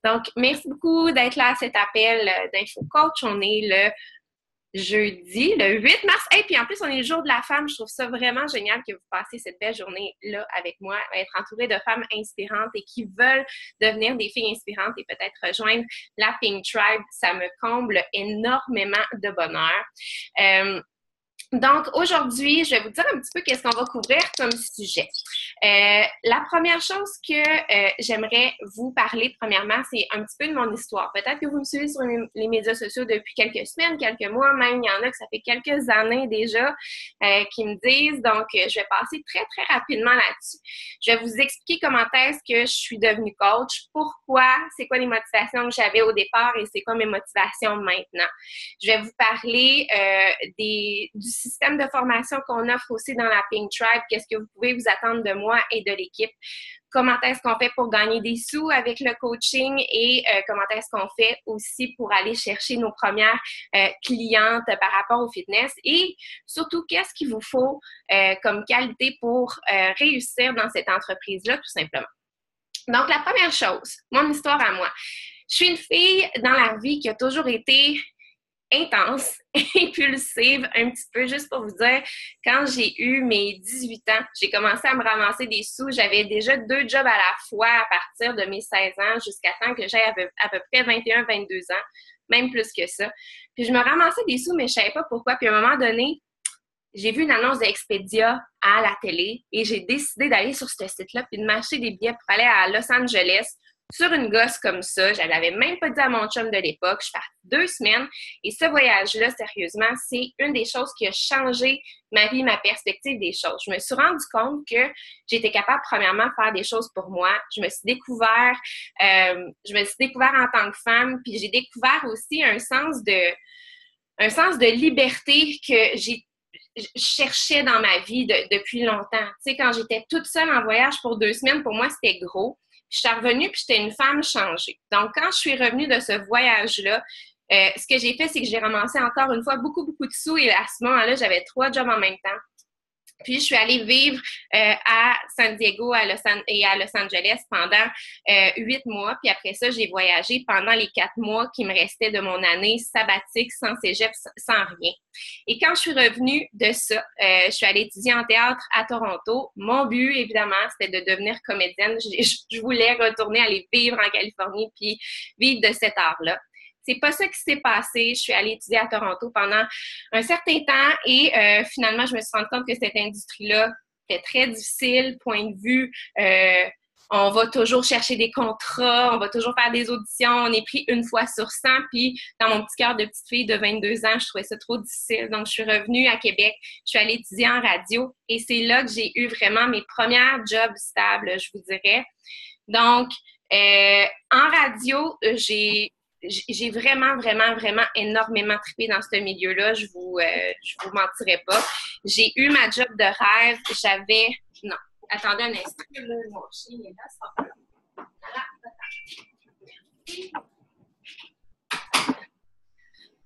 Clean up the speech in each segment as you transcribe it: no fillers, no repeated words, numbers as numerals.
Donc, merci beaucoup d'être là à cet appel d'InfoCoach. On est le jeudi, le 8 mars. Et puis en plus, on est le jour de la femme. Je trouve ça vraiment génial que vous passiez cette belle journée-là avec moi, être entourée de femmes inspirantes et qui veulent devenir des filles inspirantes et peut-être rejoindre la Pink Tribe. Ça me comble énormément de bonheur. Donc, aujourd'hui, je vais vous dire un petit peu qu'est-ce qu'on va couvrir comme sujet. La première chose que j'aimerais vous parler, premièrement, c'est un petit peu de mon histoire. Peut-être que vous me suivez sur les médias sociaux depuis quelques semaines, quelques mois, même il y en a que ça fait quelques années déjà qui me disent. Donc, je vais passer très, très rapidement là-dessus. Je vais vous expliquer comment est-ce que je suis devenue coach, pourquoi, c'est quoi les motivations que j'avais au départ et c'est quoi mes motivations maintenant. Je vais vous parler du système de formation qu'on offre aussi dans la Pink Tribe, qu'est-ce que vous pouvez vous attendre de moi et de l'équipe, comment est-ce qu'on fait pour gagner des sous avec le coaching et comment est-ce qu'on fait aussi pour aller chercher nos premières clientes par rapport au fitness et surtout, qu'est-ce qu'il vous faut comme qualité pour réussir dans cette entreprise-là, tout simplement. Donc, la première chose, mon histoire à moi. Je suis une fille dans la vie qui a toujours été intense, impulsive, un petit peu, juste pour vous dire, quand j'ai eu mes 18 ans, j'ai commencé à me ramasser des sous. J'avais déjà 2 jobs à la fois à partir de mes 16 ans jusqu'à temps que j'aie à peu près 21-22 ans, même plus que ça. Puis je me ramassais des sous, mais je savais pas pourquoi. Puis à un moment donné, j'ai vu une annonce d'Expedia à la télé et j'ai décidé d'aller sur ce site-là puis de m'acheter des billets pour aller à Los Angeles sur une gosse comme ça. Je ne l'avais même pas dit à mon chum de l'époque. Je suis partie 2 semaines et ce voyage-là, sérieusement, c'est une des choses qui a changé ma vie, ma perspective des choses. Je me suis rendu compte que j'étais capable, premièrement, de faire des choses pour moi. Je me suis découvert en tant que femme, puis j'ai découvert aussi un sens de liberté que je cherchais dans ma vie depuis longtemps. Tu sais, quand j'étais toute seule en voyage pour 2 semaines, pour moi, c'était gros. Je suis revenue, puis j'étais une femme changée. Donc, quand je suis revenue de ce voyage-là, ce que j'ai fait, c'est que j'ai ramassé encore une fois beaucoup, beaucoup de sous. Et à ce moment-là, j'avais 3 jobs en même temps. Puis, je suis allée vivre à San Diego et à Los Angeles pendant 8 mois. Puis après ça, j'ai voyagé pendant les 4 mois qui me restaient de mon année sabbatique, sans cégep, sans rien. Et quand je suis revenue de ça, je suis allée étudier en théâtre à Toronto. Mon but, évidemment, c'était de devenir comédienne. Je voulais retourner aller vivre en Californie puis vivre de cet art-là. C'est pas ça qui s'est passé. Je suis allée étudier à Toronto pendant un certain temps et finalement, je me suis rendu compte que cette industrie-là était très difficile, point de vue. On va toujours chercher des contrats, on va toujours faire des auditions. On est pris une fois sur 100. Puis, dans mon petit cœur de petite fille de 22 ans, je trouvais ça trop difficile. Donc, je suis revenue à Québec. Je suis allée étudier en radio et c'est là que j'ai eu vraiment mes premières jobs stables, je vous dirais. Donc, en radio, j'ai vraiment, vraiment, vraiment énormément trippé dans ce milieu-là. Je vous mentirai pas. J'ai eu ma job de rêve. Non, attendez un instant. Mon chien est là, ça.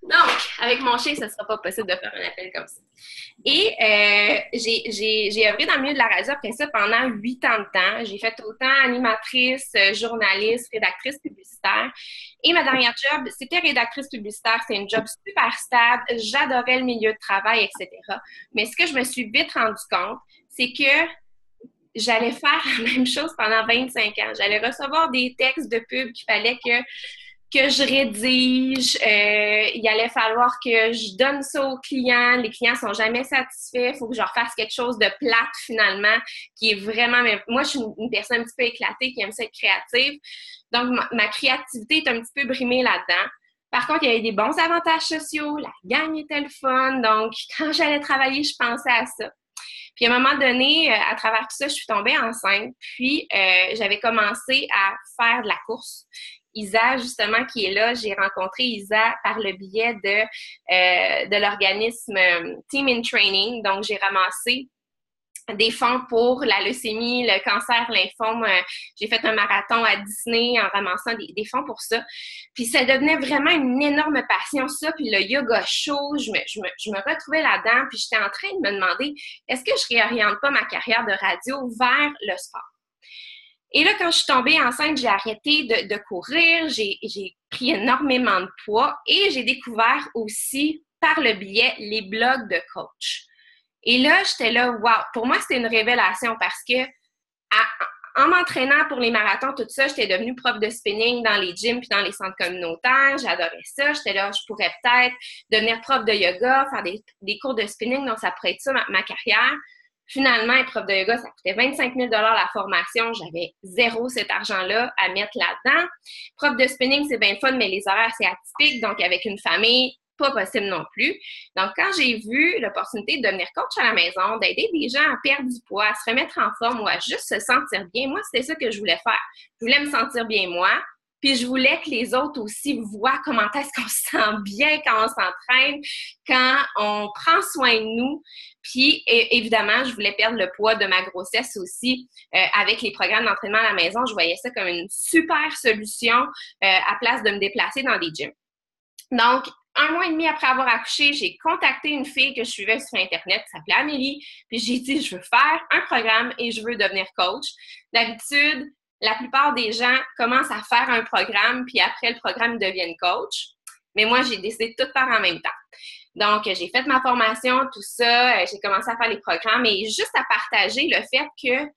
Donc, avec mon chien, ce ne sera pas possible de faire un appel comme ça. Et j'ai œuvré dans le milieu de la radio après ça pendant 8 ans de temps. J'ai fait autant animatrice, journaliste, rédactrice publicitaire. Et ma dernière job, c'était rédactrice publicitaire. C'est une job super stable. J'adorais le milieu de travail, etc. Mais ce que je me suis vite rendu compte, c'est que j'allais faire la même chose pendant 25 ans. J'allais recevoir des textes de pub qu'il fallait que je rédige, il allait falloir que je donne ça aux clients. Les clients sont jamais satisfaits. Il faut que je refasse quelque chose de plate, finalement, qui est vraiment... Moi, je suis une personne un petit peu éclatée qui aime ça être créative. Donc, ma créativité est un petit peu brimée là-dedans. Par contre, il y avait des bons avantages sociaux. La gang était le fun. Donc, quand j'allais travailler, je pensais à ça. Puis, à un moment donné, à travers tout ça, je suis tombée enceinte. Puis, j'avais commencé à faire de la course. Isa, justement, qui est là, j'ai rencontré Isa par le biais de l'organisme Team in Training. Donc, j'ai ramassé des fonds pour la leucémie, le cancer, lymphome. J'ai fait un marathon à Disney en ramassant des fonds pour ça. Puis ça devenait vraiment une énorme passion, ça. Puis le yoga chaud, je me retrouvais là-dedans. Puis j'étais en train de me demander, est-ce que je réoriente pas ma carrière de radio vers le sport? Et là, quand je suis tombée enceinte, j'ai arrêté de courir, j'ai pris énormément de poids et j'ai découvert aussi par le biais les blogs de coach. Et là, j'étais là, wow! Pour moi, c'était une révélation parce que en m'entraînant pour les marathons, tout ça, j'étais devenue prof de spinning dans les gyms puis dans les centres communautaires. J'adorais ça. J'étais là, je pourrais peut-être devenir prof de yoga, faire des cours de spinning, donc ça pourrait être ça ma carrière. Finalement, être prof de yoga, ça coûtait 25 000 la formation. J'avais zéro cet argent-là à mettre là-dedans. Prof de spinning, c'est bien fun, mais les horaires, c'est atypique. Donc, avec une famille, pas possible non plus. Donc, quand j'ai vu l'opportunité de devenir coach à la maison, d'aider des gens à perdre du poids, à se remettre en forme ou à juste se sentir bien, moi, c'était ça que je voulais faire. Je voulais me sentir bien moi, puis je voulais que les autres aussi voient comment est-ce qu'on se sent bien quand on s'entraîne, quand on prend soin de nous. Puis, évidemment, je voulais perdre le poids de ma grossesse aussi avec les programmes d'entraînement à la maison. Je voyais ça comme une super solution à place de me déplacer dans des gyms. Donc, 1 mois et demi après avoir accouché, j'ai contacté une fille que je suivais sur Internet qui s'appelait Amélie. Puis j'ai dit, je veux faire un programme et je veux devenir coach. D'habitude, la plupart des gens commencent à faire un programme, puis après le programme, ils deviennent coach. Mais moi, j'ai décidé de tout faire en même temps. Donc, j'ai fait ma formation, tout ça. J'ai commencé à faire les programmes et juste à partager le fait que,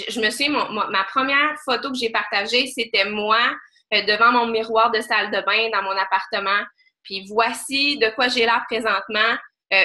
je me souviens, ma première photo que j'ai partagée, c'était moi devant mon miroir de salle de bain dans mon appartement. Puis voici de quoi j'ai l'air présentement.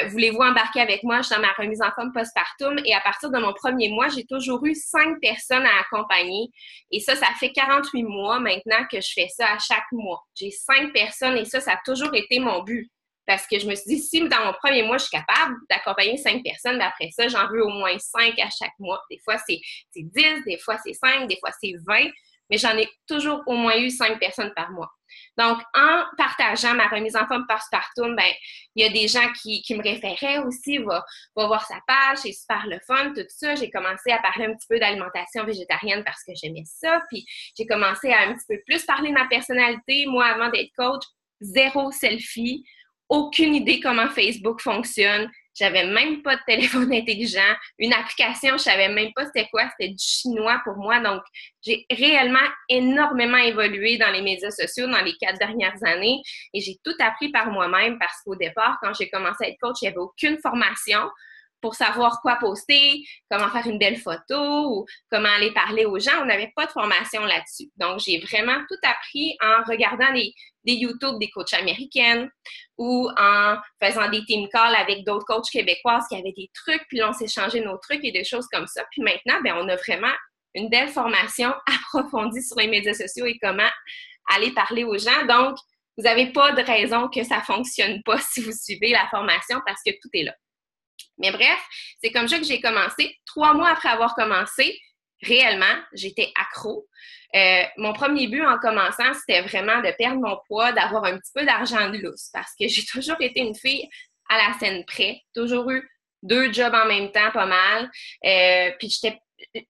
Voulez-vous embarquer avec moi? Je suis dans ma remise en forme postpartum et à partir de mon premier mois, j'ai toujours eu 5 personnes à accompagner. Et ça fait 48 mois maintenant que je fais ça à chaque mois. J'ai 5 personnes et ça a toujours été mon but. Parce que je me suis dit, si dans mon premier mois, je suis capable d'accompagner 5 personnes, mais après ça, j'en veux au moins 5 à chaque mois. Des fois, c'est 10, des fois, c'est 5, des fois, c'est 20, mais j'en ai toujours au moins eu 5 personnes par mois. Donc, en partageant ma remise en forme postpartum, ben, il y a des gens qui me référaient aussi, va voir sa page, c'est super le fun, tout ça. J'ai commencé à parler un petit peu d'alimentation végétarienne parce que j'aimais ça, puis j'ai commencé à un petit peu plus parler de ma personnalité. Moi, avant d'être coach, zéro selfie, aucune idée comment Facebook fonctionne. J'avais même pas de téléphone intelligent. Une application, je savais même pas c'était quoi. C'était du chinois pour moi. Donc, j'ai réellement énormément évolué dans les médias sociaux dans les 4 dernières années et j'ai tout appris par moi-même parce qu'au départ, quand j'ai commencé à être coach, il n'y avait aucune formation pour savoir quoi poster, comment faire une belle photo ou comment aller parler aux gens. On n'avait pas de formation là-dessus. Donc, j'ai vraiment tout appris en regardant des YouTube des coachs américaines ou en faisant des team calls avec d'autres coachs québécoises qui avaient des trucs, puis là, on s'échangeait nos trucs et des choses comme ça. Puis maintenant, ben, on a vraiment une belle formation approfondie sur les médias sociaux et comment aller parler aux gens. Donc, vous n'avez pas de raison que ça ne fonctionne pas si vous suivez la formation parce que tout est là. Mais bref, c'est comme ça que j'ai commencé. 3 mois après avoir commencé, réellement, j'étais accro. Mon premier but en commençant, c'était vraiment de perdre mon poids, d'avoir un petit peu d'argent de lousse parce que j'ai toujours été une fille à la scène près, toujours eu 2 jobs en même temps, pas mal. Puis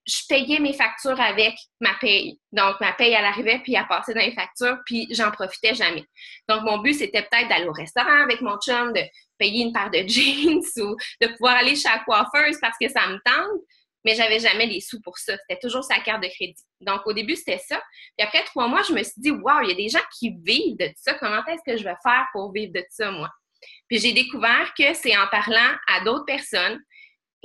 je payais mes factures avec ma paye. Donc, ma paye, elle arrivait, puis elle passait dans les factures, puis j'en profitais jamais. Donc, mon but, c'était peut-être d'aller au restaurant avec mon chum, de payer une paire de jeans ou de pouvoir aller chez la coiffeuse parce que ça me tente, mais j'avais jamais les sous pour ça. C'était toujours sa carte de crédit. Donc, au début, c'était ça. Puis après 3 mois, je me suis dit, wow, il y a des gens qui vivent de ça. Comment est-ce que je vais faire pour vivre de ça, moi? Puis j'ai découvert que c'est en parlant à d'autres personnes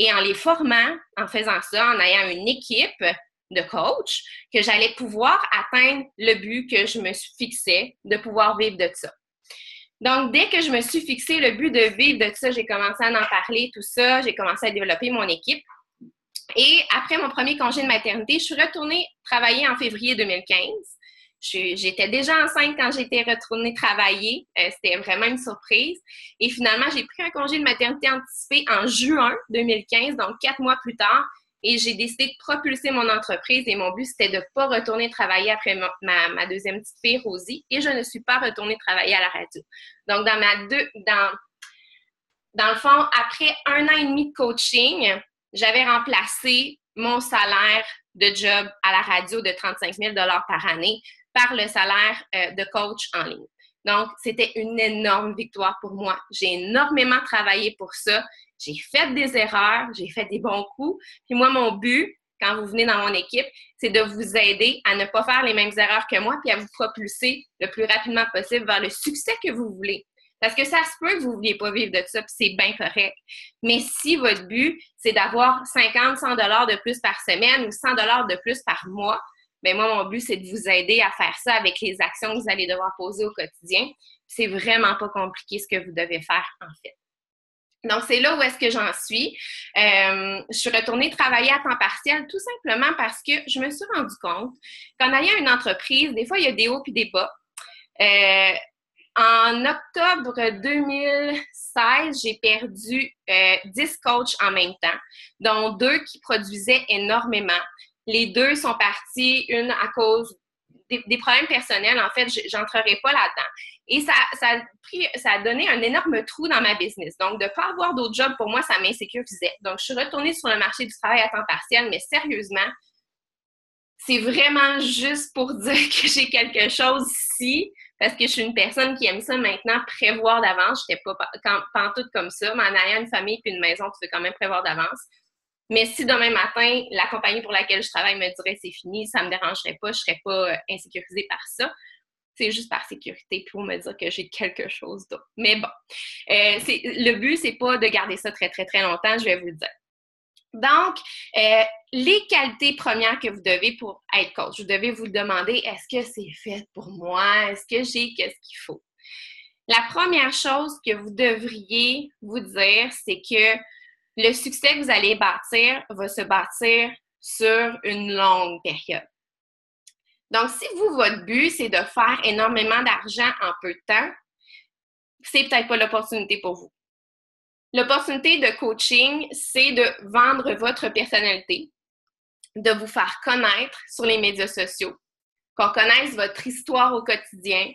et en les formant, en faisant ça, en ayant une équipe de coach, que j'allais pouvoir atteindre le but que je me suis fixé, de pouvoir vivre de ça. Donc, dès que je me suis fixé le but de vivre de ça, j'ai commencé à en parler, tout ça, j'ai commencé à développer mon équipe. Et après mon premier congé de maternité, je suis retournée travailler en février 2015. J'étais déjà enceinte quand j'étais retournée travailler. C'était vraiment une surprise. Et finalement, j'ai pris un congé de maternité anticipé en juin 2015, donc 4 mois plus tard. Et j'ai décidé de propulser mon entreprise et mon but, c'était de ne pas retourner travailler après ma deuxième petite fille, Rosie. Et je ne suis pas retournée travailler à la radio. Donc, dans le fond, après 1 an et demi de coaching, j'avais remplacé mon salaire de job à la radio de 35 000 par année par le salaire de coach en ligne. Donc, c'était une énorme victoire pour moi. J'ai énormément travaillé pour ça. J'ai fait des erreurs, j'ai fait des bons coups. Puis moi, mon but, quand vous venez dans mon équipe, c'est de vous aider à ne pas faire les mêmes erreurs que moi puis à vous propulser le plus rapidement possible vers le succès que vous voulez. Parce que ça se peut que vous ne vouliez pas vivre de ça, puis c'est bien correct. Mais si votre but, c'est d'avoir 50, 100 $ de plus par semaine ou 100 $ de plus par mois, bien moi, mon but, c'est de vous aider à faire ça avec les actions que vous allez devoir poser au quotidien. C'est vraiment pas compliqué ce que vous devez faire, en fait. Donc, c'est là où est-ce que j'en suis. Je suis retournée travailler à temps partiel tout simplement parce que je me suis rendu compte qu'en ayant une entreprise, des fois, il y a des hauts et des bas. En octobre 2016, j'ai perdu 10 coachs en même temps, dont 2 qui produisaient énormément. Les 2 sont partis, une à cause des problèmes personnels. En fait, j'entrerai pas là-dedans. Et ça a donné un énorme trou dans ma business. Donc, de ne pas avoir d'autres jobs, pour moi, ça m'insécurisait. Donc, je suis retournée sur le marché du travail à temps partiel, mais sérieusement, c'est vraiment juste pour dire que j'ai quelque chose ici, parce que je suis une personne qui aime ça maintenant, prévoir d'avance. Je n'étais pas pantoute comme ça, mais en ayant une famille puis une maison, tu veux quand même prévoir d'avance. Mais si demain matin, la compagnie pour laquelle je travaille me dirait c'est fini, ça ne me dérangerait pas, je ne serais pas insécurisée par ça. C'est juste par sécurité pour me dire que j'ai quelque chose d'autre. Mais bon, le but, c'est pas de garder ça très, très, très longtemps, je vais vous le dire. Donc, les qualités premières que vous devez pour être coach, vous devez vous demander, est-ce que c'est fait pour moi? Est-ce que j'ai qu'est-ce qu'il faut? La première chose que vous devriez vous dire, c'est que le succès que vous allez bâtir va se bâtir sur une longue période. Donc, si vous, votre but, c'est de faire énormément d'argent en peu de temps, c'est peut-être pas l'opportunité pour vous. L'opportunité de coaching, c'est de vendre votre personnalité, de vous faire connaître sur les médias sociaux, qu'on connaisse votre histoire au quotidien,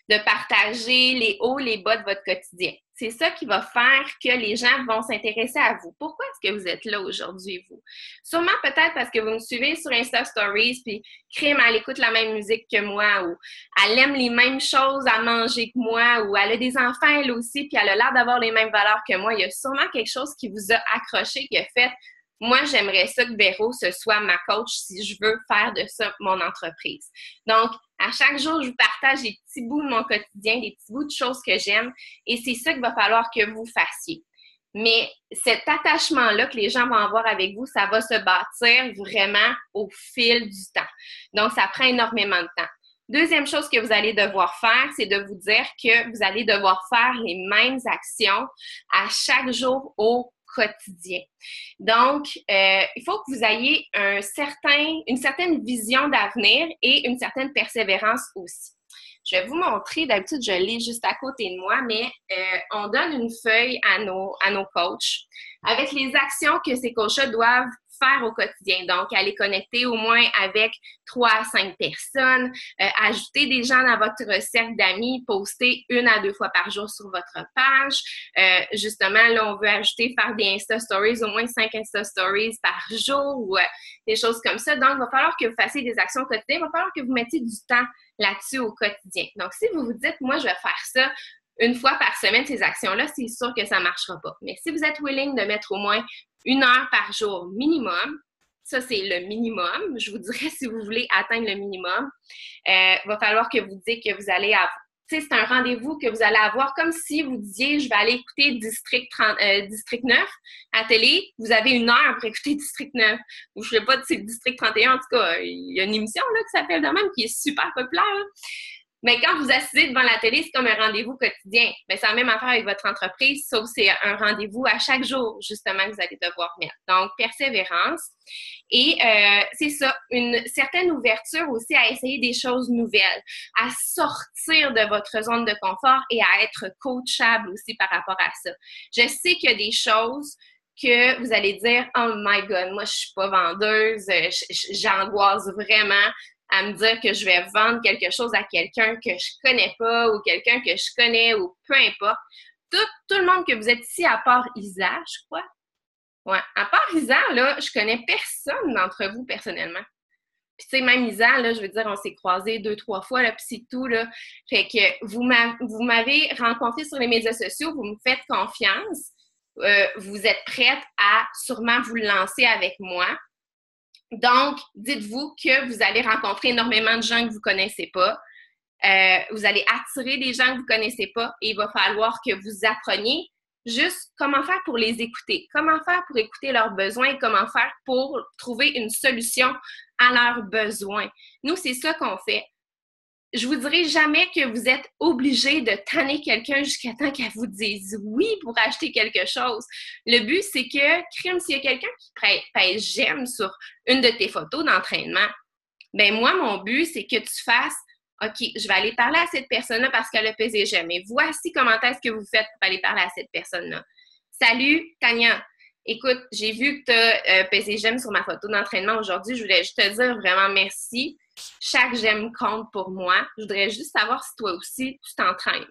de partager les hauts, les bas de votre quotidien. C'est ça qui va faire que les gens vont s'intéresser à vous. Pourquoi est-ce que vous êtes là aujourd'hui, vous? Sûrement peut-être parce que vous me suivez sur Insta Stories, puis Crème, elle écoute la même musique que moi, ou elle aime les mêmes choses à manger que moi, ou elle a des enfants, elle aussi, puis elle a l'air d'avoir les mêmes valeurs que moi. Il y a sûrement quelque chose qui vous a accroché, qui a fait « Moi, j'aimerais ça que Véro, ce soit ma coach si je veux faire de ça mon entreprise. » Donc, à chaque jour, je vous partage des petits bouts de mon quotidien, des petits bouts de choses que j'aime, et c'est ça qu'il va falloir que vous fassiez. Mais cet attachement-là que les gens vont avoir avec vous, ça va se bâtir vraiment au fil du temps. Donc, ça prend énormément de temps. Deuxième chose que vous allez devoir faire, c'est de vous dire que vous allez devoir faire les mêmes actions à chaque jour au quotidien. Donc, il faut que vous ayez une certaine vision d'avenir et une certaine persévérance aussi. Je vais vous montrer, d'habitude, je l'ai juste à côté de moi, mais on donne une feuille à nos coachs avec les actions que ces coachs doivent faire au quotidien. Donc, aller connecter au moins avec 3 à 5 personnes, ajouter des gens dans votre cercle d'amis, poster 1 à 2 fois par jour sur votre page. Justement, là, on veut ajouter, faire des Insta Stories, au moins 5 Insta Stories par jour ou des choses comme ça. Donc, il va falloir que vous fassiez des actions quotidiennes. Il va falloir que vous mettiez du temps là-dessus au quotidien. Donc, si vous vous dites, moi, je vais faire ça 1 fois par semaine, ces actions-là, c'est sûr que ça ne marchera pas. Mais si vous êtes willing de mettre au moins 1 heure par jour minimum, ça, c'est le minimum. Je vous dirais, si vous voulez atteindre le minimum, va falloir que vous dites que vous allez avoir. Tu sais, c'est un rendez-vous que vous allez avoir comme si vous disiez, je vais aller écouter District 9 à télé. Vous avez 1 heure pour écouter District 9. Ou je ne sais pas, c'est District 31. En tout cas, il y a une émission là, qui s'appelle de même, qui est super populaire. Là. Mais quand vous assisez devant la télé, c'est comme un rendez-vous quotidien. Mais c'est la même affaire avec votre entreprise, sauf que c'est un rendez-vous à chaque jour, justement, que vous allez devoir mettre. Donc, persévérance. Et c'est ça, une certaine ouverture aussi à essayer des choses nouvelles, à sortir de votre zone de confort et à être coachable aussi par rapport à ça. Je sais qu'il y a des choses que vous allez dire « Oh my God, moi, je suis pas vendeuse, j'angoisse vraiment. » à me dire que je vais vendre quelque chose à quelqu'un que je connais pas ou quelqu'un que je connais ou peu importe. Tout le monde que vous êtes ici, à part Isa, je crois. Ouais, à part Isa, là, je connais personne d'entre vous personnellement. Puis tu sais, même Isa, là, je veux dire, on s'est croisés 2, 3 fois, là, puis c'est tout, là. Fait que vous m'avez rencontré sur les médias sociaux, vous me faites confiance. Vous êtes prête à sûrement vous lancer avec moi. Donc, dites-vous que vous allez rencontrer énormément de gens que vous ne connaissez pas. Vous allez attirer des gens que vous ne connaissez pas et il va falloir que vous appreniez juste comment faire pour les écouter, comment faire pour écouter leurs besoins et comment faire pour trouver une solution à leurs besoins. Nous, c'est ça qu'on fait. Je vous dirai jamais que vous êtes obligé de tanner quelqu'un jusqu'à temps qu'elle vous dise oui pour acheter quelque chose. Le but, c'est que, crime, s'il y a quelqu'un qui pèse j'aime sur une de tes photos d'entraînement, ben moi, mon but, c'est que tu fasses OK, je vais aller parler à cette personne-là parce qu'elle a pesé j'aime. Et voici comment est-ce que vous faites pour aller parler à cette personne-là. Salut, Tania. Écoute, j'ai vu que tu as pesé j'aime sur ma photo d'entraînement aujourd'hui. Je voulais juste te dire vraiment merci. Chaque j'aime compte pour moi. Je voudrais juste savoir si toi aussi, tu t'entraînes.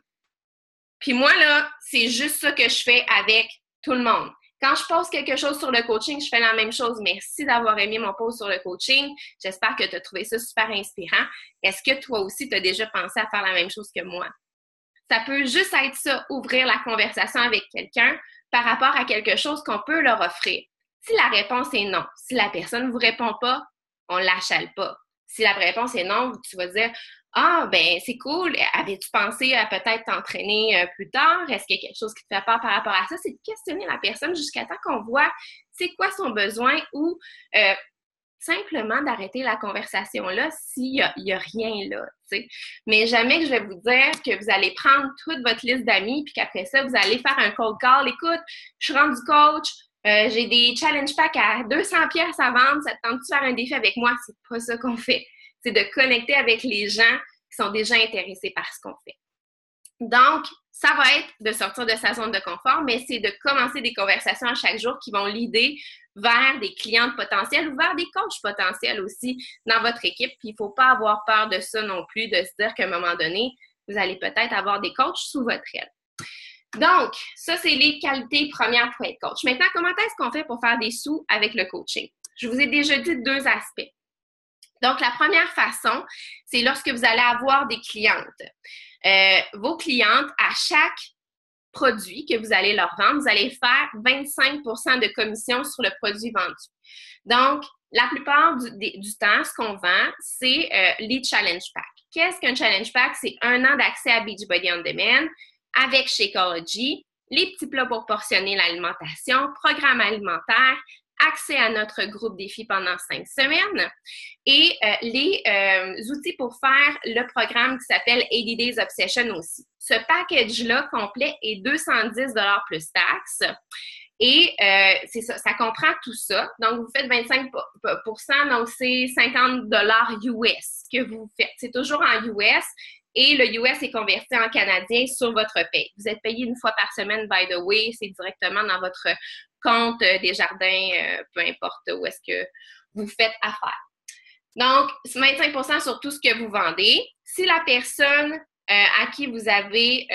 Puis moi, là, c'est juste ça que je fais avec tout le monde. Quand je pose quelque chose sur le coaching, je fais la même chose. Merci d'avoir aimé mon post sur le coaching. J'espère que tu as trouvé ça super inspirant. Est-ce que toi aussi, tu as déjà pensé à faire la même chose que moi? Ça peut juste être ça, ouvrir la conversation avec quelqu'un par rapport à quelque chose qu'on peut leur offrir. Si la réponse est non, si la personne ne vous répond pas, on ne l'achale pas. Si la réponse est non, tu vas dire ah, ben c'est cool. Avais-tu pensé à peut-être t'entraîner plus tard? Est-ce qu'il y a quelque chose qui te fait peur par rapport à ça? C'est de questionner la personne jusqu'à temps qu'on voit c'est quoi son besoin ou simplement d'arrêter la conversation là s'il y a rien là, tu sais. Mais jamais que je vais vous dire que vous allez prendre toute votre liste d'amis puis qu'après ça, vous allez faire un cold call. Écoute, je suis rendu coach, j'ai des challenge packs à 200 pièces à vendre, ça te tente de faire un défi avec moi? C'est pas ça qu'on fait. C'est de connecter avec les gens qui sont déjà intéressés par ce qu'on fait. Donc, ça va être de sortir de sa zone de confort, mais c'est de commencer des conversations à chaque jour qui vont l'aider vers des clientes potentielles ou vers des coachs potentiels aussi dans votre équipe. Puis, il ne faut pas avoir peur de ça non plus, de se dire qu'à un moment donné, vous allez peut-être avoir des coachs sous votre aile. Donc, ça, c'est les qualités premières pour être coach. Maintenant, comment est-ce qu'on fait pour faire des sous avec le coaching? Je vous ai déjà dit deux aspects. Donc, la première façon, c'est lorsque vous allez avoir des clientes. Vos clientes, à chaque produit que vous allez leur vendre, vous allez faire 25 de commission sur le produit vendu. Donc, la plupart du temps, ce qu'on vend, c'est les challenge packs. Qu'est-ce qu'un challenge pack? C'est 1 an d'accès à Beachbody On Demand avec Shakeology, les petits plats pour portionner l'alimentation, programme alimentaire, accès à notre groupe défi pendant 5 semaines et les outils pour faire le programme qui s'appelle 80 Days Obsession aussi. Ce package-là complet est 210 $ plus taxes. Et c'est ça, ça comprend tout ça. Donc, vous faites 25 donc c'est 50 $ US que vous faites. C'est toujours en US et le US est converti en canadien sur votre paye. Vous êtes payé une fois par semaine, by the way, c'est directement dans votre compte Desjardins, peu importe où est-ce que vous faites affaire. Donc, 25 % sur tout ce que vous vendez. Si la personne à qui vous avez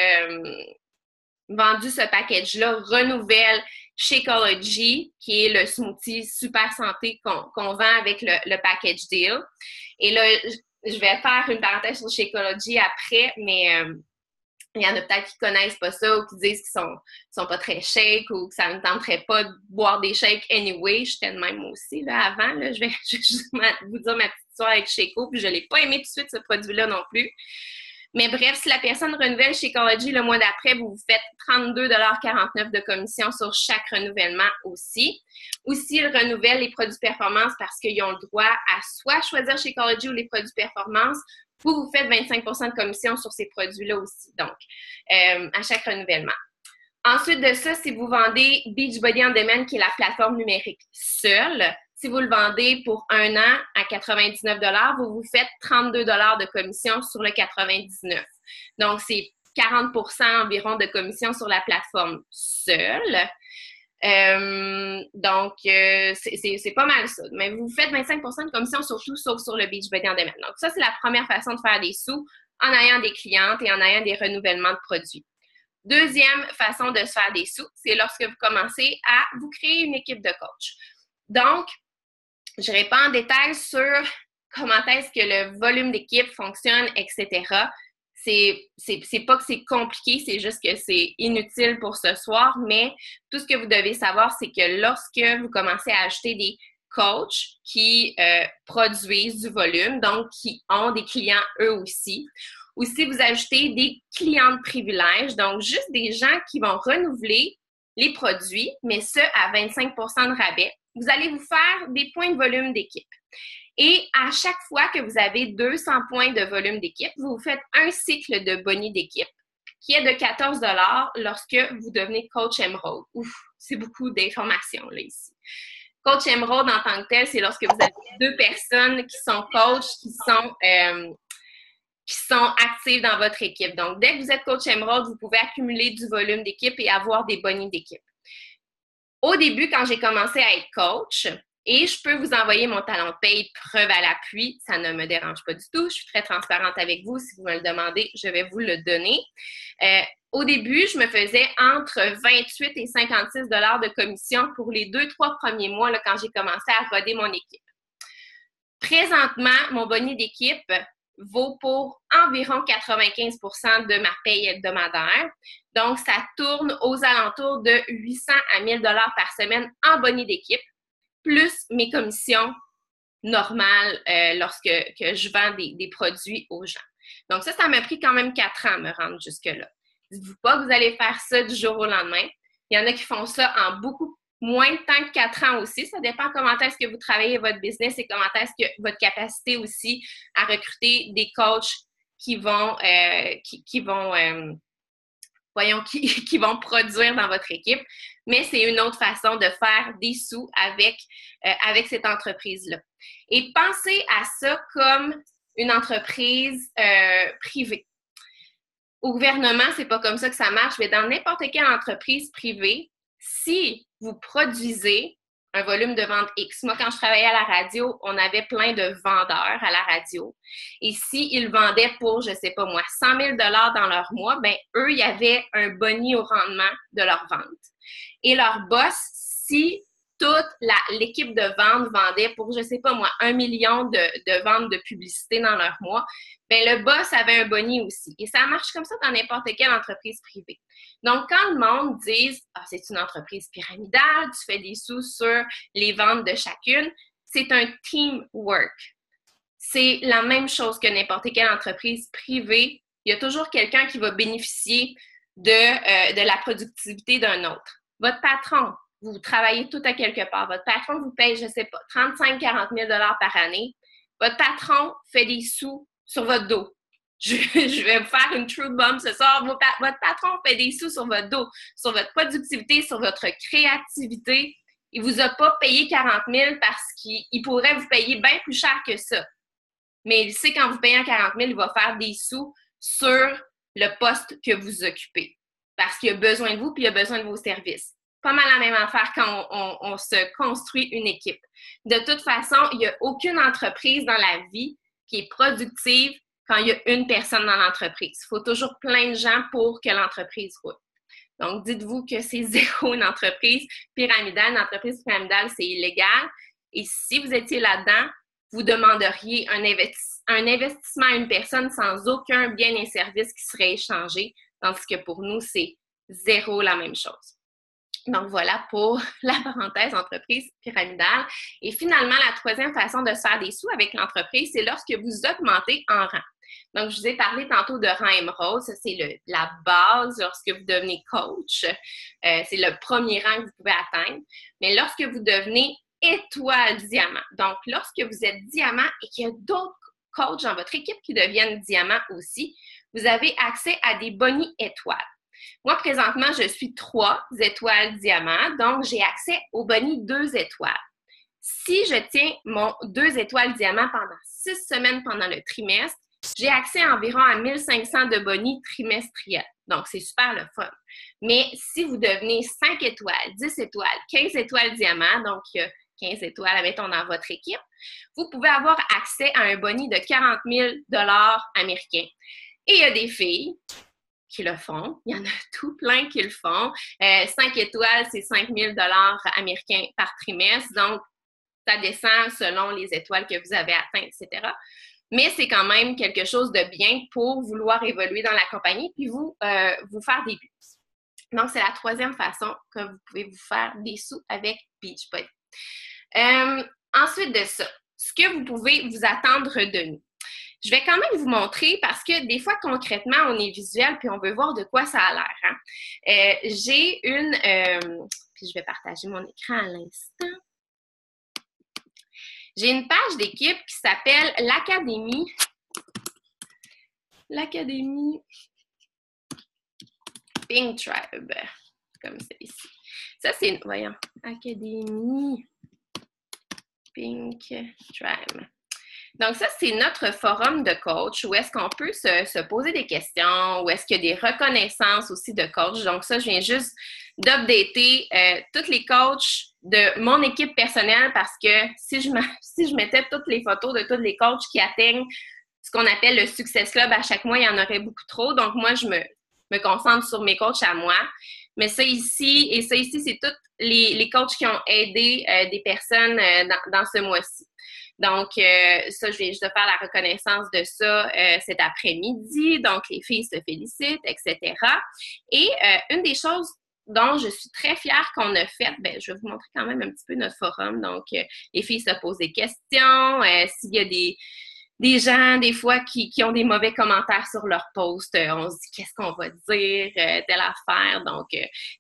vendu ce package-là renouvelle Shakeology, qui est le smoothie super santé qu'on vend avec le package deal. Et là, je vais faire une parenthèse sur Shakeology après, mais il y en a peut-être qui connaissent pas ça ou qui disent qu'ils sont pas très shakes ou que ça ne tenterait pas de boire des shakes anyway. J'étais de même aussi là, avant. Là, je vais juste vous dire ma petite histoire avec Shako, puis je l'ai pas aimé tout de suite ce produit-là non plus. Mais bref, si la personne renouvelle Shakeology le mois d'après, vous faites 32,49 $ de commission sur chaque renouvellement aussi. Ou s'ils renouvellent les produits performance parce qu'ils ont le droit à soit choisir Shakeology ou les produits performance, vous faites 25 % de commission sur ces produits-là aussi, donc, à chaque renouvellement. Ensuite de ça, si vous vendez Beachbody On Demand, qui est la plateforme numérique seule, si vous le vendez pour 1 an à 99 $, vous faites 32 $ de commission sur le 99. Donc, c'est 40 % environ de commission sur la plateforme seule. Donc, c'est pas mal ça. Mais vous faites 25 % de commission sur tout, sauf sur le Beachbody On Demand. Donc, ça, c'est la première façon de faire des sous en ayant des clientes et en ayant des renouvellements de produits. Deuxième façon de se faire des sous, c'est lorsque vous commencez à vous créer une équipe de coach. Donc, je n'irai pas en détail sur comment est-ce que le volume d'équipe fonctionne, etc. C'est pas que c'est compliqué, c'est juste que c'est inutile pour ce soir, mais tout ce que vous devez savoir, c'est que lorsque vous commencez à ajouter des coachs qui produisent du volume, donc qui ont des clients eux aussi. Ou si vous ajoutez des clients de privilège, donc juste des gens qui vont renouveler les produits, mais ce, à 25 de rabais, vous allez vous faire des points de volume d'équipe. Et à chaque fois que vous avez 200 points de volume d'équipe, vous faites un cycle de boni d'équipe qui est de 14 lorsque vous devenez coach Emerald. Ouf, c'est beaucoup d'informations là ici. Coach Emerald en tant que tel, c'est lorsque vous avez deux personnes qui sont coachs, qui sont actives dans votre équipe. Donc, dès que vous êtes coach Emerald, vous pouvez accumuler du volume d'équipe et avoir des bonus d'équipe. Au début, quand j'ai commencé à être coach, et je peux vous envoyer mon talon de paye preuve à l'appui, ça ne me dérange pas du tout. Je suis très transparente avec vous. Si vous me le demandez, je vais vous le donner. Au début, je me faisais entre 28 et 56 $ de commission pour les 2-3 premiers mois là, quand j'ai commencé à roder mon équipe. Présentement, mon bonus d'équipe vaut pour environ 95 % de ma paye hebdomadaire. Donc, ça tourne aux alentours de 800 à 1000 $ par semaine en bonus d'équipe, plus mes commissions normales lorsque je vends des produits aux gens. Donc, ça m'a pris quand même 4 ans à me rendre jusque-là. Dites-vous pas que vous allez faire ça du jour au lendemain. Il y en a qui font ça en beaucoup moins de temps que 4 ans aussi. Ça dépend comment est-ce que vous travaillez votre business et comment est-ce que votre capacité aussi à recruter des coachs qui vont produire dans votre équipe. Mais c'est une autre façon de faire des sous avec cette entreprise-là. Et pensez à ça comme une entreprise privée. Au gouvernement, c'est pas comme ça que ça marche, mais dans n'importe quelle entreprise privée, si vous produisez un volume de vente X. Moi, quand je travaillais à la radio, on avait plein de vendeurs à la radio. Et s'ils vendaient pour, je sais pas moi, 100 000 $ dans leur mois, ben eux, il y avait un boni au rendement de leur vente. Et leur boss, si toute l'équipe de vente vendait pour, je sais pas moi, 1 million de ventes de publicité dans leur mois, ben le boss avait un boni aussi. Et ça marche comme ça dans n'importe quelle entreprise privée. Donc, quand le monde dit « Ah, c'est une entreprise pyramidale, tu fais des sous sur les ventes de chacune », c'est un teamwork. C'est la même chose que n'importe quelle entreprise privée. Il y a toujours quelqu'un qui va bénéficier de la productivité d'un autre. Votre patron, vous travaillez tout à quelque part. Votre patron vous paye, je ne sais pas, 35-40 000 $ par année. Votre patron fait des sous sur votre dos. Je vais vous faire une true bomb ce soir. Votre patron fait des sous sur votre dos, sur votre productivité, sur votre créativité. Il ne vous a pas payé 40 000 parce qu'il pourrait vous payer bien plus cher que ça. Mais il sait qu'en vous payant 40 000, il va faire des sous sur le poste que vous occupez. Parce qu'il a besoin de vous puis il a besoin de vos services. Pas mal la même affaire quand on se construit une équipe. De toute façon, il n'y a aucune entreprise dans la vie qui est productive quand il y a une personne dans l'entreprise. Il faut toujours plein de gens pour que l'entreprise roule. Donc, dites-vous que c'est zéro une entreprise pyramidale. Une entreprise pyramidale, c'est illégal. Et si vous étiez là-dedans, vous demanderiez un investissement à une personne sans aucun bien et service qui serait échangé, tandis que pour nous, c'est zéro la même chose. Donc, voilà pour la parenthèse entreprise pyramidale. Et finalement, la troisième façon de se faire des sous avec l'entreprise, c'est lorsque vous augmentez en rang. Donc, je vous ai parlé tantôt de rang émeraude. Ça, c'est la base lorsque vous devenez coach. C'est le premier rang que vous pouvez atteindre. Mais lorsque vous devenez étoile diamant, donc lorsque vous êtes diamant et qu'il y a d'autres coachs dans votre équipe qui deviennent diamant aussi, vous avez accès à des bonus étoiles. Moi, présentement, je suis 3 étoiles diamant, donc j'ai accès au bonus 2 étoiles. Si je tiens mon 2 étoiles diamant pendant 6 semaines pendant le trimestre, j'ai accès environ à 1500 de bonus trimestriels. Donc, c'est super le fun. Mais si vous devenez 5 étoiles, 10 étoiles, 15 étoiles diamant, donc 15 étoiles, admettons, dans votre équipe, vous pouvez avoir accès à un bonus de 40 000 $ américains. Et il y a des filles qui le font. Il y en a tout plein qui le font. 5 étoiles, c'est 5 000 $ américains par trimestre. Donc, ça descend selon les étoiles que vous avez atteintes, etc. Mais c'est quand même quelque chose de bien pour vouloir évoluer dans la compagnie puis vous faire des buts. Donc, c'est la troisième façon que vous pouvez vous faire des sous avec Beachbody. Ensuite de ça, ce que vous pouvez vous attendre de nous. Je vais quand même vous montrer parce que des fois, concrètement, on est visuel puis on veut voir de quoi ça a l'air. Hein? J'ai une... puis je vais partager mon écran à l'instant. J'ai une page d'équipe qui s'appelle l'Académie Pink Tribe, comme celle-ci. Ça, c'est, voyons, Académie Pink Tribe. Donc ça, c'est notre forum de coach où est-ce qu'on peut se poser des questions, où est-ce qu'il y a des reconnaissances aussi de coach. Donc ça, je viens juste d'updater tous les coachs de mon équipe personnelle parce que si je mettais toutes les photos de tous les coachs qui atteignent ce qu'on appelle le Success Club à chaque mois, il y en aurait beaucoup trop. Donc moi, je me concentre sur mes coachs à moi. Mais ça ici, et ça ici, c'est tous les coachs qui ont aidé des personnes dans ce mois-ci. Donc, ça, je viens juste de faire la reconnaissance de ça cet après-midi. Donc, les filles se félicitent, etc. Et une des choses dont je suis très fière qu'on a fait, ben, je vais vous montrer quand même un petit peu notre forum. Donc, les filles se posent des questions. S'il y a des gens, des fois, qui ont des mauvais commentaires sur leur post. On se dit, qu'est-ce qu'on va dire, telle affaire. Donc,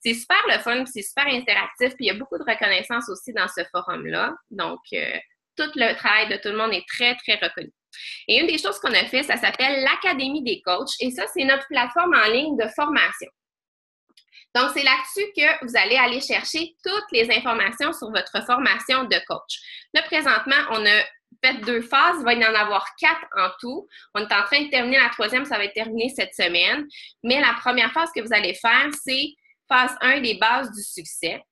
c'est super le fun, c'est super interactif. Puis, il y a beaucoup de reconnaissance aussi dans ce forum-là. Donc, tout le travail de tout le monde est très, très reconnu. Et une des choses qu'on a fait, ça s'appelle l'Académie des coachs. Et ça, c'est notre plateforme en ligne de formation. Donc, c'est là-dessus que vous allez aller chercher toutes les informations sur votre formation de coach. Là, présentement, on a fait 2 phases. Il va y en avoir 4 en tout. On est en train de terminer la 3e. Ça va être terminé cette semaine. Mais la première phase que vous allez faire, c'est phase 1, les bases du succès.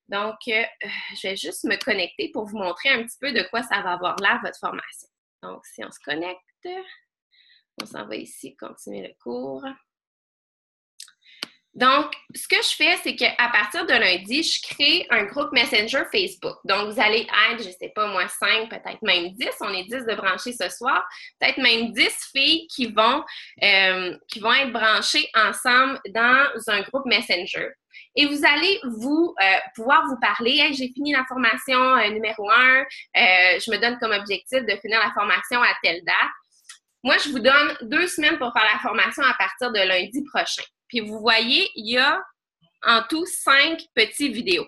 Donc, je vais juste me connecter pour vous montrer un petit peu de quoi ça va avoir l'air, votre formation. Donc, si on se connecte, on s'en va ici, continuer le cours. Donc, ce que je fais, c'est qu'à partir de lundi, je crée un groupe Messenger Facebook. Donc, vous allez être, je ne sais pas moi, 5, peut-être même 10. On est 10 de branchés ce soir. Peut-être même 10 filles qui vont être branchées ensemble dans un groupe Messenger. Et vous allez pouvoir vous parler. Hey, j'ai fini la formation numéro 1. Je me donne comme objectif de finir la formation à telle date. Moi, je vous donne 2 semaines pour faire la formation à partir de lundi prochain. Puis vous voyez, il y a en tout 5 petites vidéos.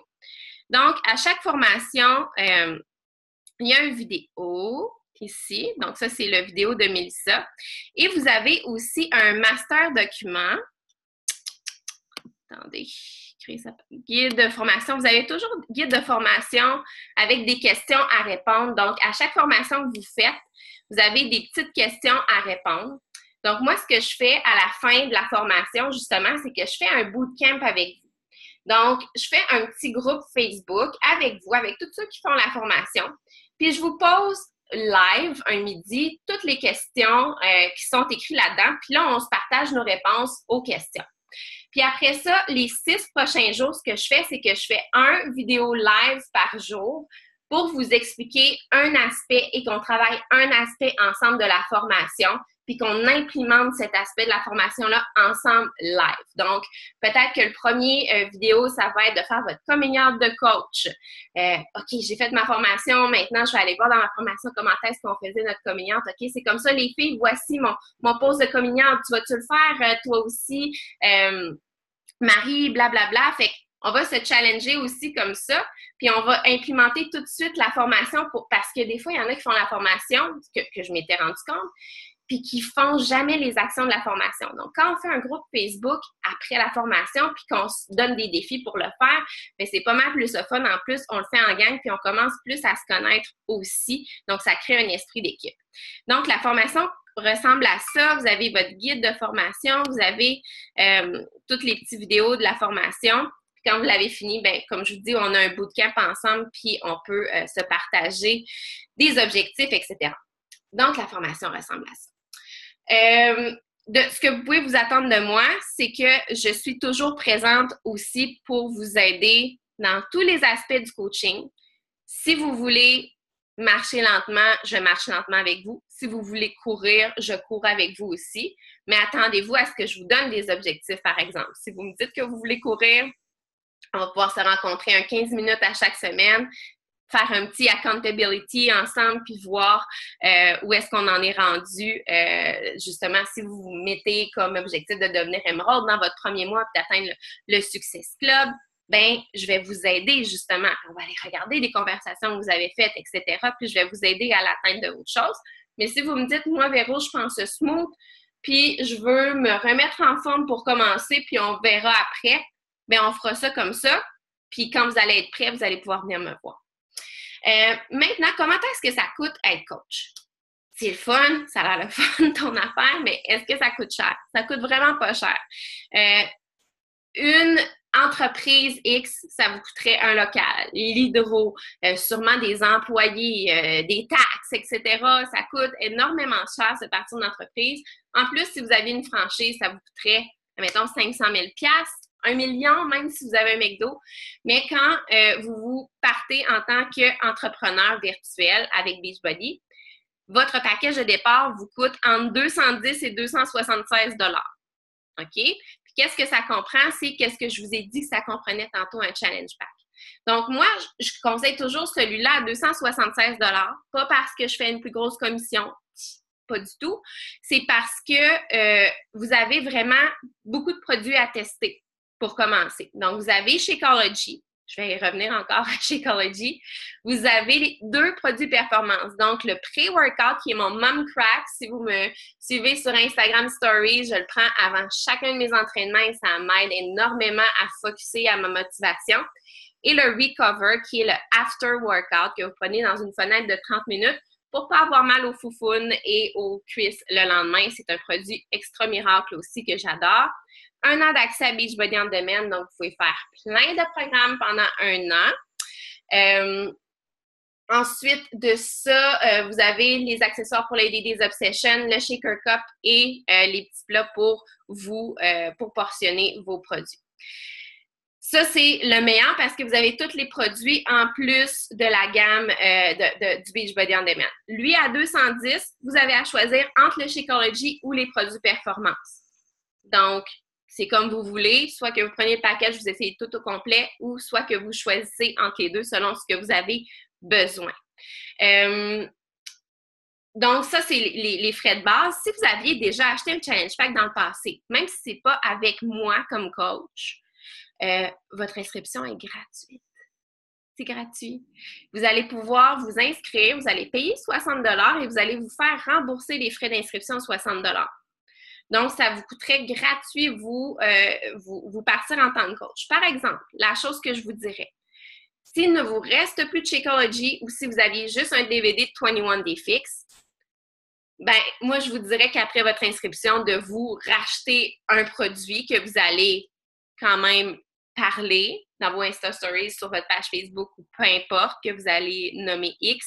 Donc, à chaque formation, il y a une vidéo ici. Donc, ça, c'est la vidéo de Mélissa. Et vous avez aussi un master document. Attendez, créer ça. Guide de formation. Vous avez toujours guide de formation avec des questions à répondre. Donc, à chaque formation que vous faites, vous avez des petites questions à répondre. Donc, moi, ce que je fais à la fin de la formation, justement, c'est que je fais un bootcamp avec vous. Donc, je fais un petit groupe Facebook avec vous, avec tous ceux qui font la formation. Puis, je vous pose live, un midi, toutes les questions qui sont écrites là-dedans. Puis là, on se partage nos réponses aux questions. Puis après ça, les 6 prochains jours, ce que je fais, c'est que je fais un vidéo live par jour pour vous expliquer un aspect et qu'on travaille un aspect ensemble de la formation, puis qu'on implémente cet aspect de la formation-là ensemble live. Donc, peut-être que le premier vidéo, ça va être de faire votre coming out de coach. OK, j'ai fait ma formation, maintenant, je vais aller voir dans ma formation comment est-ce qu'on faisait notre coming out. OK, c'est comme ça, les filles, voici mon pose de coming out. Tu vas-tu le faire, toi aussi, Marie, blablabla. Fait qu'on va se challenger aussi comme ça, puis on va implémenter tout de suite la formation parce que des fois, il y en a qui font la formation, que je m'étais rendu compte, puis qui font jamais les actions de la formation. Donc, quand on fait un groupe Facebook après la formation, puis qu'on se donne des défis pour le faire, bien, c'est pas mal plus le fun. En plus, on le fait en gang, puis on commence plus à se connaître aussi. Donc, ça crée un esprit d'équipe. Donc, la formation ressemble à ça. Vous avez votre guide de formation, vous avez toutes les petites vidéos de la formation. Puis quand vous l'avez fini, bien, comme je vous dis, on a un bootcamp ensemble, puis on peut se partager des objectifs, etc. Donc, la formation ressemble à ça. Ce que vous pouvez vous attendre de moi, c'est que je suis toujours présente aussi pour vous aider dans tous les aspects du coaching. Si vous voulez marcher lentement, je marche lentement avec vous. Si vous voulez courir, je cours avec vous aussi. Mais attendez-vous à ce que je vous donne des objectifs, par exemple. Si vous me dites que vous voulez courir, on va pouvoir se rencontrer un 15 minutes à chaque semaine. faire un petit accountability ensemble puis voir où est-ce qu'on en est rendu. Justement, si vous vous mettez comme objectif de devenir Emerald dans votre premier mois puis d'atteindre le Success Club, ben je vais vous aider justement. On va aller regarder les conversations que vous avez faites, etc. Puis je vais vous aider à l'atteinte de autre chose. Mais si vous me dites, moi, Véro, je pense smooth, puis je veux me remettre en forme pour commencer, puis on verra après, bien, on fera ça comme ça. Puis quand vous allez être prêt, vous allez pouvoir venir me voir. Maintenant, comment est-ce que ça coûte être coach? C'est le fun, ça a l'air le fun, ton affaire, mais est-ce que ça coûte cher? Ça coûte vraiment pas cher. Une entreprise X, ça vous coûterait un local, l'hydro, sûrement des employés, des taxes, etc. Ça coûte énormément cher, ce parti d'entreprise. En plus, si vous aviez une franchise, ça vous coûterait, mettons, 500 000 $, 1 million, même si vous avez un McDo. Mais quand vous partez en tant qu'entrepreneur virtuel avec Beachbody, votre package de départ vous coûte entre 210 et 276 $. OK? Puis qu'est-ce que ça comprend? C'est qu'est-ce que je vous ai dit que ça comprenait tantôt un challenge pack. Donc, moi, je conseille toujours celui-là à 276 $, pas parce que je fais une plus grosse commission, pas du tout. C'est parce que vous avez vraiment beaucoup de produits à tester pour commencer. Donc, vous avez Shakeology. Je vais y revenir encore à Shakeology. Vous avez les 2 produits performance. Donc, le pré-workout qui est mon Mom Crack. Si vous me suivez sur Instagram Stories, je le prends avant chacun de mes entraînements et ça m'aide énormément à focusser à ma motivation. Et le Recover qui est le After Workout que vous prenez dans une fenêtre de 30 minutes pour ne pas avoir mal aux foufounes et aux cuisses le lendemain. C'est un produit extra miracle aussi que j'adore. 1 an d'accès à Beachbody On Demand, donc vous pouvez faire plein de programmes pendant 1 an. Ensuite de ça, vous avez les accessoires pour l'aider des obsessions, le shaker cup et les petits plats pour vous pour portionner vos produits. Ça, c'est le meilleur parce que vous avez tous les produits en plus de la gamme du Beachbody On Demand. Lui, à 210, vous avez à choisir entre le Shakeology ou les produits performance. Donc, c'est comme vous voulez, soit que vous prenez le package, vous essayez tout au complet, ou soit que vous choisissez entre les deux selon ce que vous avez besoin. Donc, ça, c'est les frais de base. Si vous aviez déjà acheté un challenge pack dans le passé, même si ce n'est pas avec moi comme coach, votre inscription est gratuite. C'est gratuit. Vous allez pouvoir vous inscrire, vous allez payer 60 $ et vous allez vous faire rembourser les frais d'inscription 60 $. Donc, ça vous coûterait gratuit, vous partir en tant que coach. Par exemple, la chose que je vous dirais, s'il ne vous reste plus de Shakeology ou si vous aviez juste un DVD de 21 Day Fix, ben moi, je vous dirais qu'après votre inscription, de vous racheter un produit que vous allez quand même parler dans vos Insta Stories, sur votre page Facebook ou peu importe, que vous allez nommer X.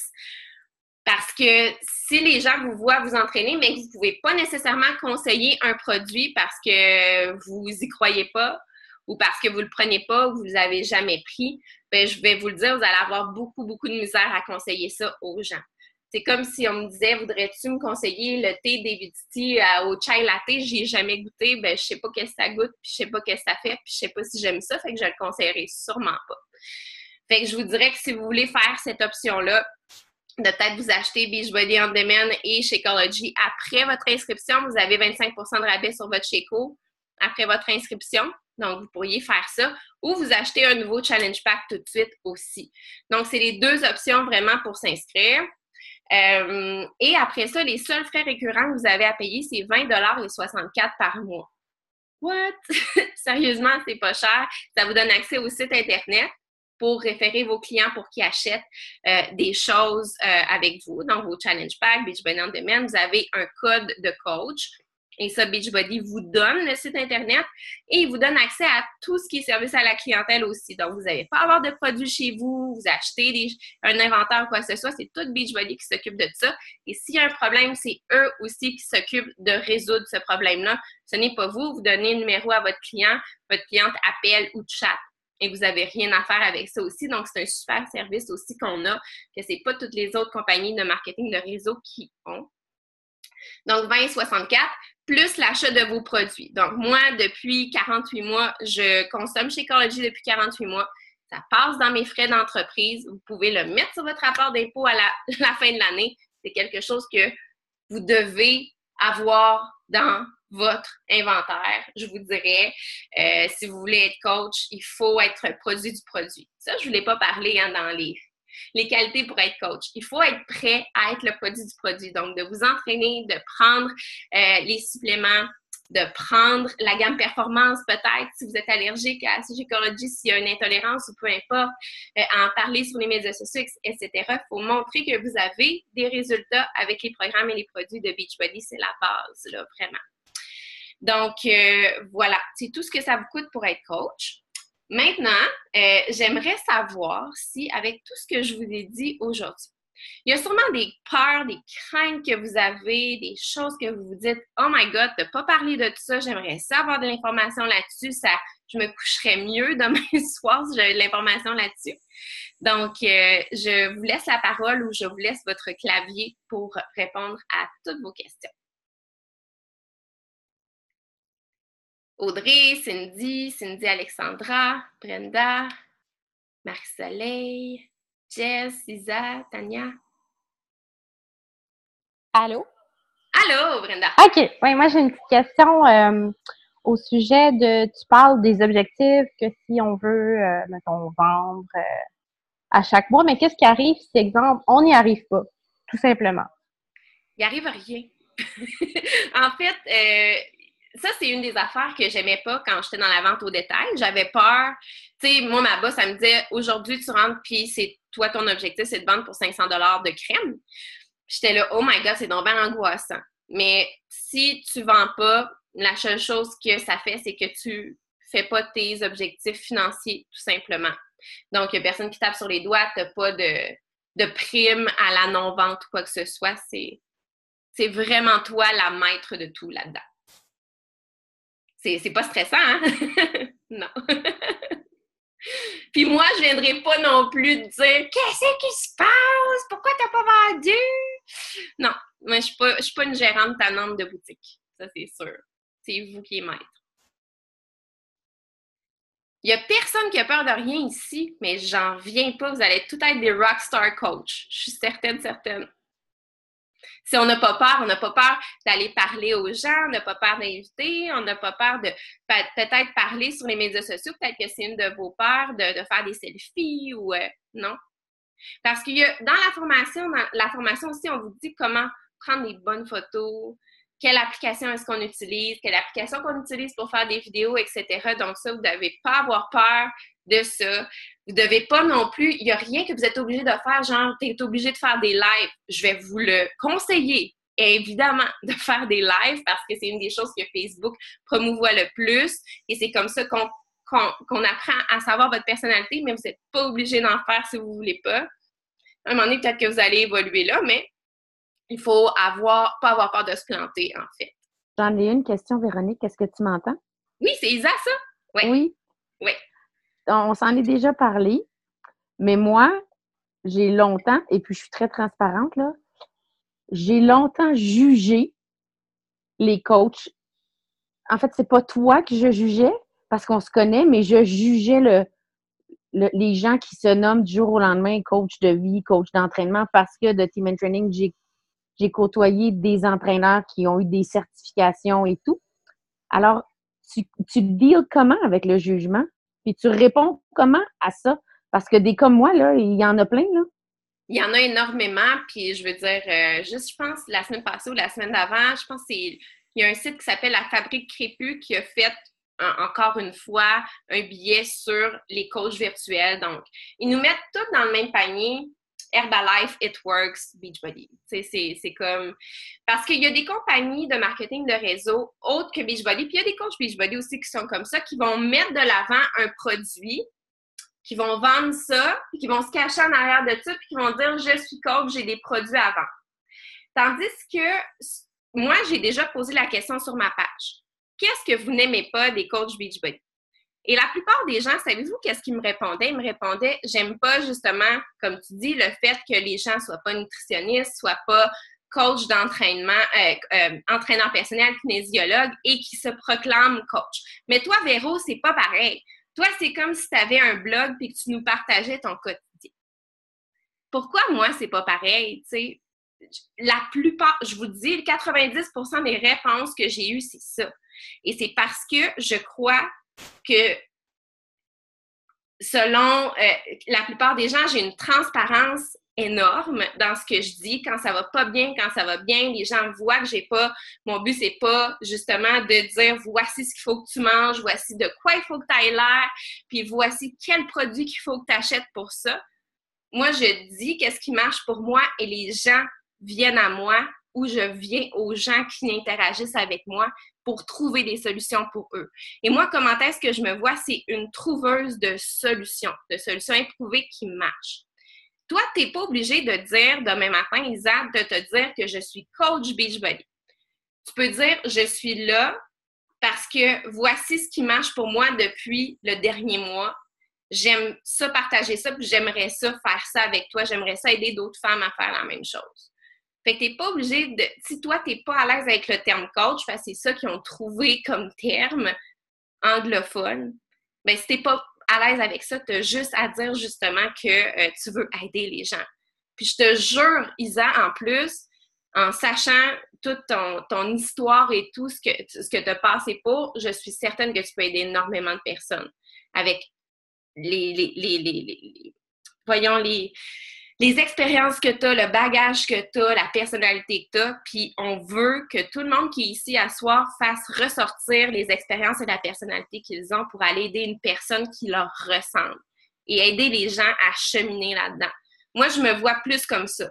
Parce que si les gens vous voient vous entraîner, mais que vous ne pouvez pas nécessairement conseiller un produit parce que vous y croyez pas ou parce que vous ne le prenez pas ou que vous ne l'avez jamais pris, bien, je vais vous le dire, vous allez avoir beaucoup, beaucoup de misère à conseiller ça aux gens. C'est comme si on me disait, voudrais-tu me conseiller le thé David Tea au chai latte? J'y ai jamais goûté, ben je sais pas qu'est-ce que ça goûte, puis je sais pas qu'est-ce que ça fait, puis je sais pas si j'aime ça, fait que je le conseillerais sûrement pas. Fait que je vous dirais que si vous voulez faire cette option-là, de peut-être vous acheter Beachbody On Demand et Shakeology après votre inscription. Vous avez 25 % de rabais sur votre Shako après votre inscription. Donc, vous pourriez faire ça. Ou vous achetez un nouveau Challenge Pack tout de suite aussi. Donc, c'est les 2 options vraiment pour s'inscrire. Et après ça, les seuls frais récurrents que vous avez à payer, c'est 20 $ et 64 $ par mois. What? Sérieusement, c'est pas cher. Ça vous donne accès au site Internet pour référer vos clients pour qu'ils achètent des choses avec vous. Donc, vos Challenge Pack, Beachbody On Demand, vous avez un code de coach. Et ça, Beachbody vous donne le site Internet et il vous donne accès à tout ce qui est service à la clientèle aussi. Donc, vous n'allez pas avoir de produits chez vous, vous achetez un inventaire ou quoi que ce soit. C'est tout Beachbody qui s'occupe de ça. Et s'il y a un problème, c'est eux aussi qui s'occupent de résoudre ce problème-là. Ce n'est pas vous. Vous donnez le numéro à votre client, votre cliente appelle ou chatte. Et vous n'avez rien à faire avec ça aussi. Donc, c'est un super service aussi qu'on a, que ce n'est pas toutes les autres compagnies de marketing de réseau qui ont. Donc, 20 et 64, plus l'achat de vos produits. Donc, moi, depuis 48 mois, je consomme Shakeology depuis 48 mois. ça passe dans mes frais d'entreprise. Vous pouvez le mettre sur votre rapport d'impôt à la fin de l'année. C'est quelque chose que vous devez avoir dans votre inventaire, je vous dirais. Si vous voulez être coach, il faut être produit du produit. Ça, je ne vous l'ai pas parlé dans les qualités pour être coach. Il faut être prêt à être le produit du produit. Donc, de vous entraîner, de prendre les suppléments, de prendre la gamme performance peut-être si vous êtes allergique à Shakeology, s'il y a une intolérance ou peu importe, en parler sur les médias sociaux, etc. Il faut montrer que vous avez des résultats avec les programmes et les produits de Beachbody. C'est la base, là, vraiment. Donc, voilà, c'est tout ce que ça vous coûte pour être coach. Maintenant, j'aimerais savoir si, avec tout ce que je vous ai dit aujourd'hui, il y a sûrement des peurs, des craintes que vous avez, des choses que vous vous dites « Oh my God, de ne pas parler de tout ça, j'aimerais ça avoir de l'information là-dessus, je me coucherais mieux demain soir si j'avais de l'information là-dessus. » Donc, je vous laisse la parole ou je vous laisse votre clavier pour répondre à toutes vos questions. Audrey, Cindy Alexandra, Brenda, Marie-Soleil, Jess, Isa, Tania. Allô? Allô, Brenda. OK. Oui, moi, j'ai une petite question au sujet tu parles des objectifs que si on veut, mettons, vendre à chaque mois, mais qu'est-ce qui arrive si, exemple, on n'y arrive pas, tout simplement? Il n'y arrive rien. En fait, ça, c'est une des affaires que j'aimais pas quand j'étais dans la vente au détail. J'avais peur. Tu sais, moi, ma boss, elle me disait, aujourd'hui, tu rentres, puis c'est toi, ton objectif, c'est de vendre pour 500 $ de crème. J'étais là, oh my God, c'est donc bien angoissant. Mais si tu vends pas, la seule chose que ça fait, c'est que tu fais pas tes objectifs financiers, tout simplement. Donc, il n'y a personne qui tape sur les doigts, tu n'as pas de prime à la non-vente ou quoi que ce soit. C'est vraiment toi la maître de tout là-dedans. C'est pas stressant, hein? Non. Puis moi, je viendrai pas non plus de dire « Qu'est-ce qui se passe? Pourquoi t'as pas vendu? » Non, moi, je suis pas une gérante tannante de boutique. Ça, c'est sûr. C'est vous qui êtes maître. Il y a personne qui a peur de rien ici, mais j'en reviens pas. Vous allez tout être des rockstar coach. Je suis certaine. Si on n'a pas peur, on n'a pas peur d'aller parler aux gens, on n'a pas peur d'inviter, on n'a pas peur de peut-être parler sur les médias sociaux, peut-être que c'est une de vos peurs de faire des selfies ou non. Parce qu'il y a dans la formation aussi, on vous dit comment prendre des bonnes photos, quelle application est-ce qu'on utilise, quelle application qu'on utilise pour faire des vidéos, etc. Donc ça, vous ne devez pas avoir peur de ça. Vous ne devez pas non plus, il n'y a rien que vous êtes obligé de faire, genre, tu es obligé de faire des lives. Je vais vous le conseiller, évidemment, de faire des lives parce que c'est une des choses que Facebook promouvoit le plus et c'est comme ça qu'on apprend à savoir votre personnalité, mais vous n'êtes pas obligé d'en faire si vous ne voulez pas. À un moment donné, peut-être que vous allez évoluer là, mais il faut pas avoir peur de se planter, en fait. J'en ai une question, Véronique. Est-ce que tu m'entends? Oui, c'est Isa, ça? Ouais. Oui. Oui. On s'en est déjà parlé, mais moi, j'ai longtemps, et puis je suis très transparente, là, j'ai longtemps jugé les coachs. En fait, c'est pas toi que je jugeais, parce qu'on se connaît, mais je jugeais les gens qui se nomment du jour au lendemain coach de vie, coach d'entraînement, parce que de Team and Training, j'ai côtoyé des entraîneurs qui ont eu des certifications et tout. Alors, tu deals comment avec le jugement? Puis tu réponds comment à ça? Parce que des comme moi, là, il y en a plein, là. Il y en a énormément, puis je veux dire, juste, je pense, la semaine passée ou la semaine d'avant, je pense il y a un site qui s'appelle La Fabrique Crépue qui a fait, encore une fois, un billet sur les coachs virtuels. Donc, ils nous mettent tous dans le même panier. Herbalife, It Works, Beachbody. C'est comme... Parce qu'il y a des compagnies de marketing de réseau autres que Beachbody, puis il y a des coachs Beachbody aussi qui sont comme ça, qui vont mettre de l'avant un produit, qui vont vendre ça, puis qui vont se cacher en arrière de ça, puis qui vont dire « Je suis coach, j'ai des produits à vendre ». Tandis que moi, j'ai déjà posé la question sur ma page. Qu'est-ce que vous n'aimez pas des coachs Beachbody? Et la plupart des gens, savez-vous qu'est-ce qu'ils me répondaient? Ils me répondaient, j'aime pas justement, comme tu dis, le fait que les gens soient pas nutritionnistes, soient pas coach d'entraînement, entraîneur personnel, kinésiologue et qui se proclament coach. Mais toi, Véro, c'est pas pareil. Toi, c'est comme si tu avais un blog et que tu nous partageais ton quotidien. Pourquoi moi, c'est pas pareil? Tu sais, la plupart, je vous dis, 90% des réponses que j'ai eues, c'est ça. Et c'est parce que je crois que selon la plupart des gens, j'ai une transparence énorme dans ce que je dis. Quand ça va pas bien, quand ça va bien, les gens voient que j'ai pas... Mon but, c'est pas justement de dire voici ce qu'il faut que tu manges, voici de quoi il faut que tu ailles l'air, puis voici quel produit qu'il faut que tu achètes pour ça. Moi, je dis qu'est-ce qui marche pour moi et les gens viennent à moi ou je viens aux gens qui interagissent avec moi pour trouver des solutions pour eux. Et moi, comment est-ce que je me vois? C'est une trouveuse de solutions éprouvées qui marchent. Toi, tu n'es pas obligé de dire demain matin, Isa, de te dire que je suis coach Beachbody. Tu peux dire, je suis là parce que voici ce qui marche pour moi depuis le dernier mois. J'aime ça, partager ça, puis j'aimerais ça, faire ça avec toi. J'aimerais ça aider d'autres femmes à faire la même chose. Fait que t'es pas obligé de... Si toi, t'es pas à l'aise avec le terme coach, parce que c'est ça qu'ils ont trouvé comme terme anglophone, bien, si t'es pas à l'aise avec ça, t'as juste à dire justement que tu veux aider les gens. Puis je te jure, Isa, en plus, en sachant toute ton histoire et tout ce que tu as passé pour, je suis certaine que tu peux aider énormément de personnes avec voyons, les expériences que tu as, le bagage que tu as, la personnalité que tu as, puis on veut que tout le monde qui est ici à soir fasse ressortir les expériences et la personnalité qu'ils ont pour aller aider une personne qui leur ressemble et aider les gens à cheminer là-dedans. Moi, je me vois plus comme ça.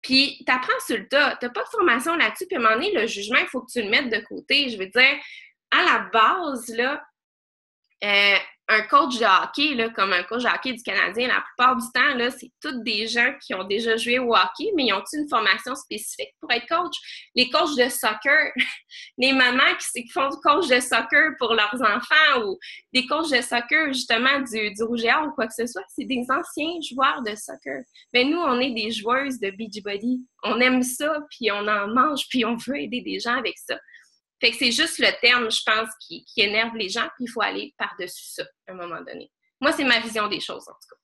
Puis, tu apprends sur le tas. Tu n'as pas de formation là-dessus, puis à un moment donné, le jugement, il faut que tu le mettes de côté. Je veux dire, à la base, là, un coach de hockey, là, comme un coach de hockey du Canadien, la plupart du temps, là, c'est tous des gens qui ont déjà joué au hockey, mais ils ont une formation spécifique pour être coach? Les coachs de soccer, les mamans qui font du coach de soccer pour leurs enfants ou des coachs de soccer, justement, du Rouge et Or ou quoi que ce soit, c'est des anciens joueurs de soccer. Mais nous, on est des joueuses de Beachbody. On aime ça, puis on en mange, puis on veut aider des gens avec ça. Fait que c'est juste le terme, je pense, qui énerve les gens, puis il faut aller par-dessus ça, à un moment donné. Moi, c'est ma vision des choses, en tout cas.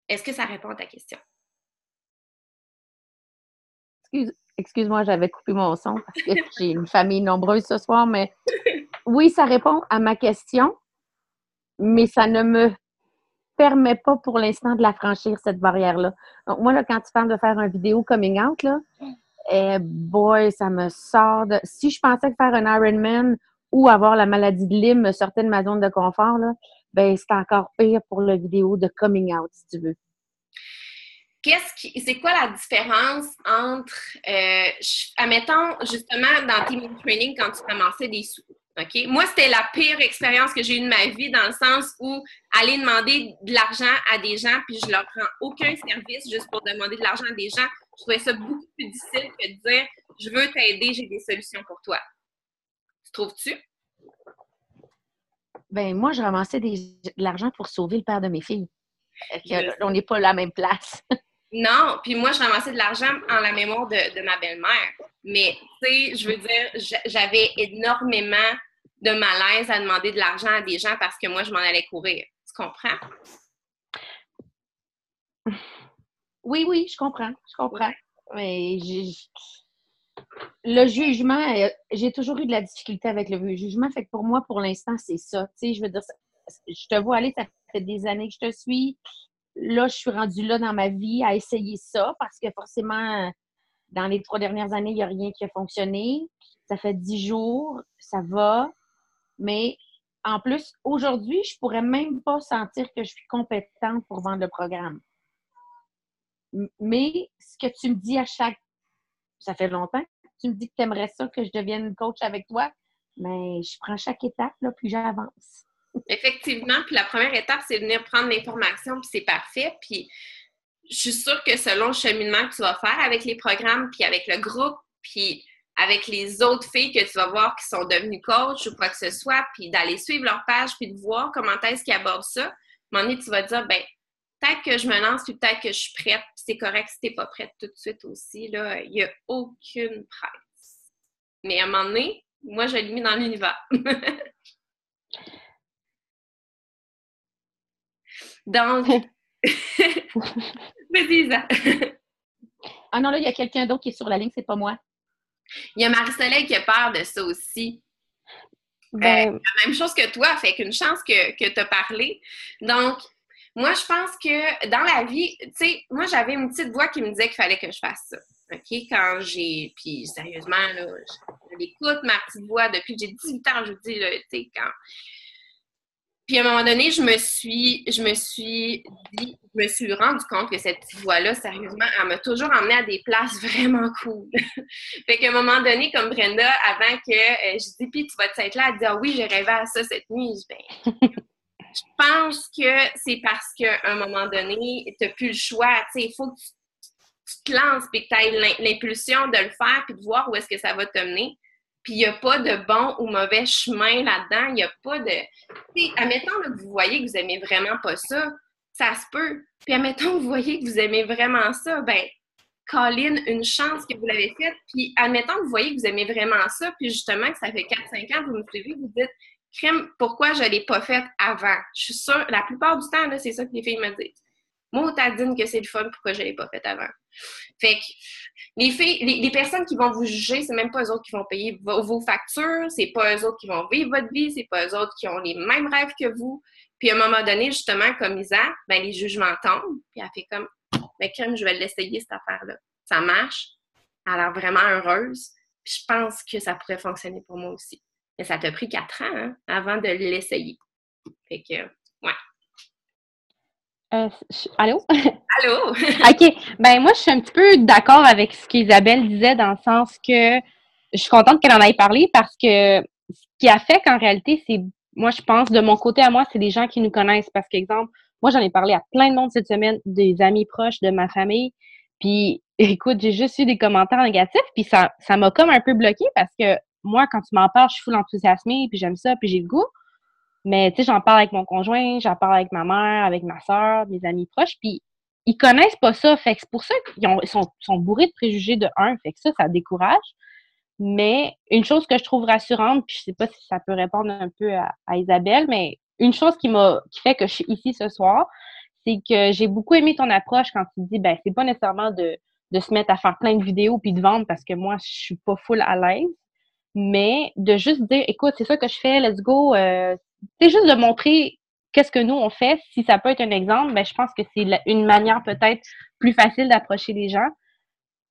Est-ce que ça répond à ta question? Excuse-moi, j'avais coupé mon son parce que j'ai une famille nombreuse ce soir, mais oui, ça répond à ma question, mais ça ne me permet pas pour l'instant de la franchir, cette barrière-là. Donc, moi, là, quand tu parles de faire une vidéo coming out, là, boy, ça me sort de... Si je pensais que faire un Ironman ou avoir la maladie de Lyme me sortait de ma zone de confort, là, ben c'est encore pire pour la vidéo de coming out, si tu veux. C'est quoi la différence entre, admettons, justement, dans tes mini training quand tu ramassais des sous, OK? Moi, c'était la pire expérience que j'ai eue de ma vie dans le sens où aller demander de l'argent à des gens puis je leur rends aucun service juste pour demander de l'argent à des gens, je trouvais ça beaucoup plus difficile que de dire « Je veux t'aider, j'ai des solutions pour toi ». Tu trouves-tu? Ben moi, je ramassais de l'argent pour sauver le père de mes filles. On n'est pas à la même place. Non, puis moi, je ramassais de l'argent en la mémoire de ma belle-mère. Mais, tu sais, je veux dire, j'avais énormément de malaise à demander de l'argent à des gens parce que moi, je m'en allais courir. Tu comprends? Oui, je comprends. Mais le jugement, j'ai toujours eu de la difficulté avec le jugement. Fait que pour moi, pour l'instant, c'est ça. Tu sais, je veux dire, je te vois aller, ça fait des années que je te suis. Là, je suis rendue là dans ma vie à essayer ça parce que forcément, dans les 3 dernières années, il n'y a rien qui a fonctionné. Ça fait 10 jours, ça va. Mais en plus, aujourd'hui, je pourrais même pas sentir que je suis compétente pour vendre le programme. Mais ce que tu me dis ça fait longtemps que tu me dis que tu aimerais ça, que je devienne coach avec toi, mais je prends chaque étape, là, plus j'avance. Effectivement, puis la première étape, c'est de venir prendre l'information, puis c'est parfait. Puis je suis sûre que selon le cheminement que tu vas faire avec les programmes, puis avec le groupe, puis avec les autres filles que tu vas voir qui sont devenues coach ou quoi que ce soit, puis d'aller suivre leur page, puis de voir comment est-ce qu'ils abordent ça, à un moment donné, tu vas te dire, ben peut-être que je me lance, puis peut-être que je suis prête, puis c'est correct si t'es pas prête tout de suite aussi, là, il n'y a aucune presse. Mais à un moment donné, moi, je l'ai mis dans l'univers. Donc, vas-y, Isa. Ah non, là, il y a quelqu'un d'autre qui est sur la ligne, c'est pas moi. Il y a Marie-Soleil qui a peur de ça aussi. Ben, La même chose que toi, fait qu'une chance que tu as parlé. Donc, moi, je pense que dans la vie, tu sais, moi, j'avais une petite voix qui me disait qu'il fallait que je fasse ça. OK? Quand j'ai... Puis, sérieusement, là, je l'écoute, ma petite voix, depuis que j'ai 18 ans, je vous dis, là, tu sais, quand... Puis, à un moment donné, je me suis rendu compte que cette petite voix-là, sérieusement, elle m'a toujours emmenée à des places vraiment cool. Fait qu'à un moment donné, comme Brenda, avant que je dis, puis tu vas être là, elle dit, ah oui, j'ai rêvé à ça cette nuit. Je dis, ben, je pense que c'est parce qu'à un moment donné, tu n'as plus le choix. Tu sais, il faut que tu te lances et que tu aies l'impulsion de le faire puis de voir où est-ce que ça va te mener. Puis il n'y a pas de bon ou mauvais chemin là-dedans. Il n'y a pas de... Tu sais, admettons que vous voyez que vous n'aimez vraiment pas ça, ça se peut. Puis admettons que vous voyez que vous aimez vraiment ça, ben Colin, une chance que vous l'avez faite. Puis admettons que vous voyez que vous aimez vraiment ça, puis justement que ça fait 4-5 ans que vous me suivez, vous dites crème, pourquoi je ne l'ai pas faite avant? Je suis sûre, la plupart du temps, là, c'est ça que les filles me disent. Moi, Tadine, que c'est le fun, pourquoi je ne l'ai pas faite avant? Fait que les filles, les personnes qui vont vous juger, c'est même pas eux autres qui vont payer vos factures, c'est pas eux autres qui vont vivre votre vie, c'est pas eux autres qui ont les mêmes rêves que vous. Puis à un moment donné, justement, comme Isa, ben les jugements tombent, puis elle fait comme, ben crème, je vais l'essayer, cette affaire-là. Ça marche, elle a l'air vraiment heureuse, puis je pense que ça pourrait fonctionner pour moi aussi. Mais ça t'a pris 4 ans, hein, avant de l'essayer. Fait que, ouais. Allô? Allô? OK. Ben moi, je suis un petit peu d'accord avec ce qu'Isabelle disait dans le sens que je suis contente qu'elle en ait parlé parce que ce qui a fait qu'en réalité, c'est, moi, je pense, de mon côté à moi, c'est des gens qui nous connaissent. Parce qu'exemple, moi, j'en ai parlé à plein de monde cette semaine, des amis proches de ma famille. Puis, écoute, j'ai juste eu des commentaires négatifs. Puis ça m'a comme un peu bloqué parce que moi, quand tu m'en parles, je suis full enthousiasmée, puis j'aime ça, puis j'ai le goût. Mais tu sais, j'en parle avec mon conjoint, j'en parle avec ma mère, avec ma soeur, mes amis proches, puis ils connaissent pas ça. Fait que c'est pour ça qu'ils sont bourrés de préjugés de un. Fait que ça décourage. Mais une chose que je trouve rassurante, puis je sais pas si ça peut répondre un peu à Isabelle, mais une chose qui fait que je suis ici ce soir, c'est que j'ai beaucoup aimé ton approche quand tu dis, ben, c'est pas nécessairement de se mettre à faire plein de vidéos puis de vendre parce que moi, je suis pas full à l'aise, mais de juste dire, écoute, c'est ça que je fais, let's go. C'est juste de montrer qu'est-ce que nous on fait. Si ça peut être un exemple, ben je pense que c'est une manière peut-être plus facile d'approcher les gens.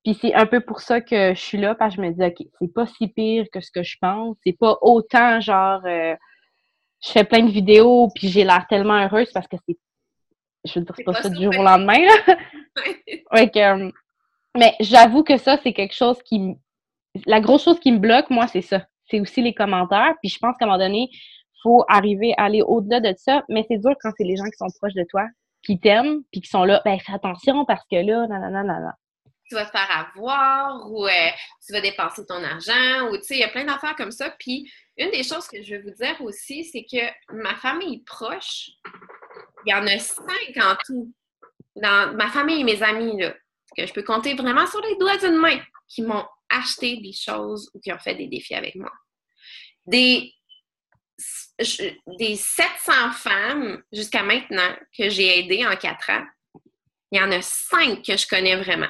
Puis c'est un peu pour ça que je suis là, parce que je me dis, OK, c'est pas si pire que ce que je pense. C'est pas autant genre je fais plein de vidéos puis j'ai l'air tellement heureuse parce que je veux dire, c'est pas ça du jour au lendemain, là. Ouais, mais j'avoue que ça, c'est quelque chose la grosse chose qui me bloque, moi, c'est ça. C'est aussi les commentaires. Puis je pense qu'à un moment donné, faut arriver à aller au-delà de ça. Mais c'est dur quand c'est les gens qui sont proches de toi, qui t'aiment, puis qui sont là, ben fais attention parce que là, nanana. Tu vas te faire avoir ou tu vas dépenser ton argent ou tu sais, il y a plein d'affaires comme ça. Puis une des choses que je veux vous dire aussi, c'est que ma famille proche, il y en a 5 en tout. Dans ma famille et mes amis, là, que je peux compter vraiment sur les doigts d'une main, qui m'ont acheté des choses ou qui ont fait des défis avec moi. Des 700 femmes jusqu'à maintenant que j'ai aidées en 4 ans, il y en a 5 que je connais vraiment.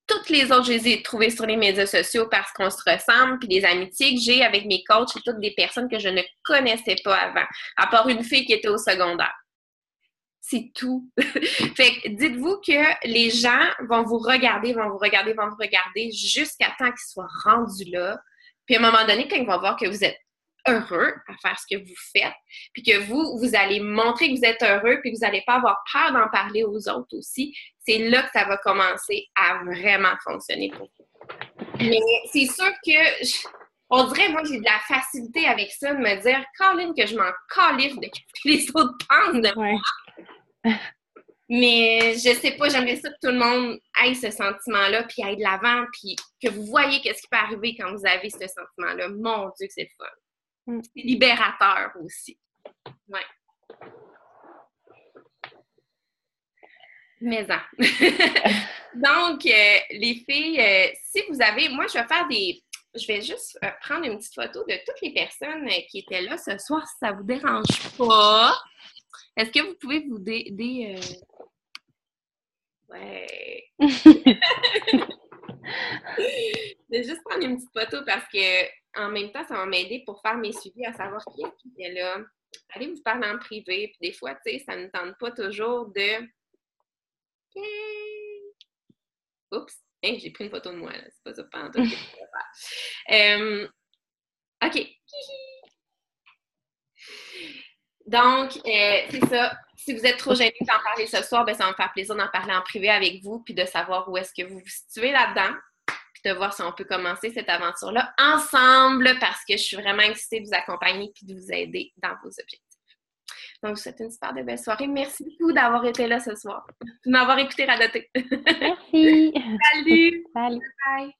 Toutes les autres, je les ai trouvées sur les médias sociaux parce qu'on se ressemble, puis les amitiés que j'ai avec mes coachs, c'est toutes des personnes que je ne connaissais pas avant, à part une fille qui était au secondaire. C'est tout. Fait que dites-vous que les gens vont vous regarder jusqu'à temps qu'ils soient rendus là. Puis à un moment donné, quand ils vont voir que vous êtes heureux à faire ce que vous faites, puis que vous allez montrer que vous êtes heureux, puis que vous n'allez pas avoir peur d'en parler aux autres aussi, c'est là que ça va commencer à vraiment fonctionner pour vous. Mais c'est sûr que on dirait, moi, j'ai de la facilité avec ça, de me dire, Colin, que je m'en califfe de ce que les autres pensent de moi. Mais je sais pas, j'aimerais ça que tout le monde ait ce sentiment-là, puis aille de l'avant, puis que vous voyez qu'est-ce qui peut arriver quand vous avez ce sentiment-là. Mon Dieu, que c'est le fun. C'est libérateur aussi. Ouais. Mais ça. Donc, les filles, si vous avez... Moi, je vais juste prendre une petite photo de toutes les personnes qui étaient là ce soir, si ça vous dérange pas. Est-ce que vous pouvez vous Ouais. Je vais juste prendre une petite photo parce que en même temps, ça va m'aider pour faire mes suivis à savoir qui est qui était là. Allez vous parler en privé, puis des fois, tu sais, ça ne tente pas toujours de. Oups! Hey, j'ai pris une photo de moi, là. C'est pas ça pantoute que je vais faire. OK. Donc, c'est ça. Si vous êtes trop gêné d'en parler ce soir, ben, ça va me faire plaisir d'en parler en privé avec vous, puis de savoir où est-ce que vous vous situez là-dedans, puis de voir si on peut commencer cette aventure-là ensemble, parce que je suis vraiment excitée de vous accompagner puis de vous aider dans vos objectifs. Donc, je vous souhaite une super belle soirée. Merci beaucoup d'avoir été là ce soir, de m'avoir écouté radoter. Merci. Salut! Salut. Bye!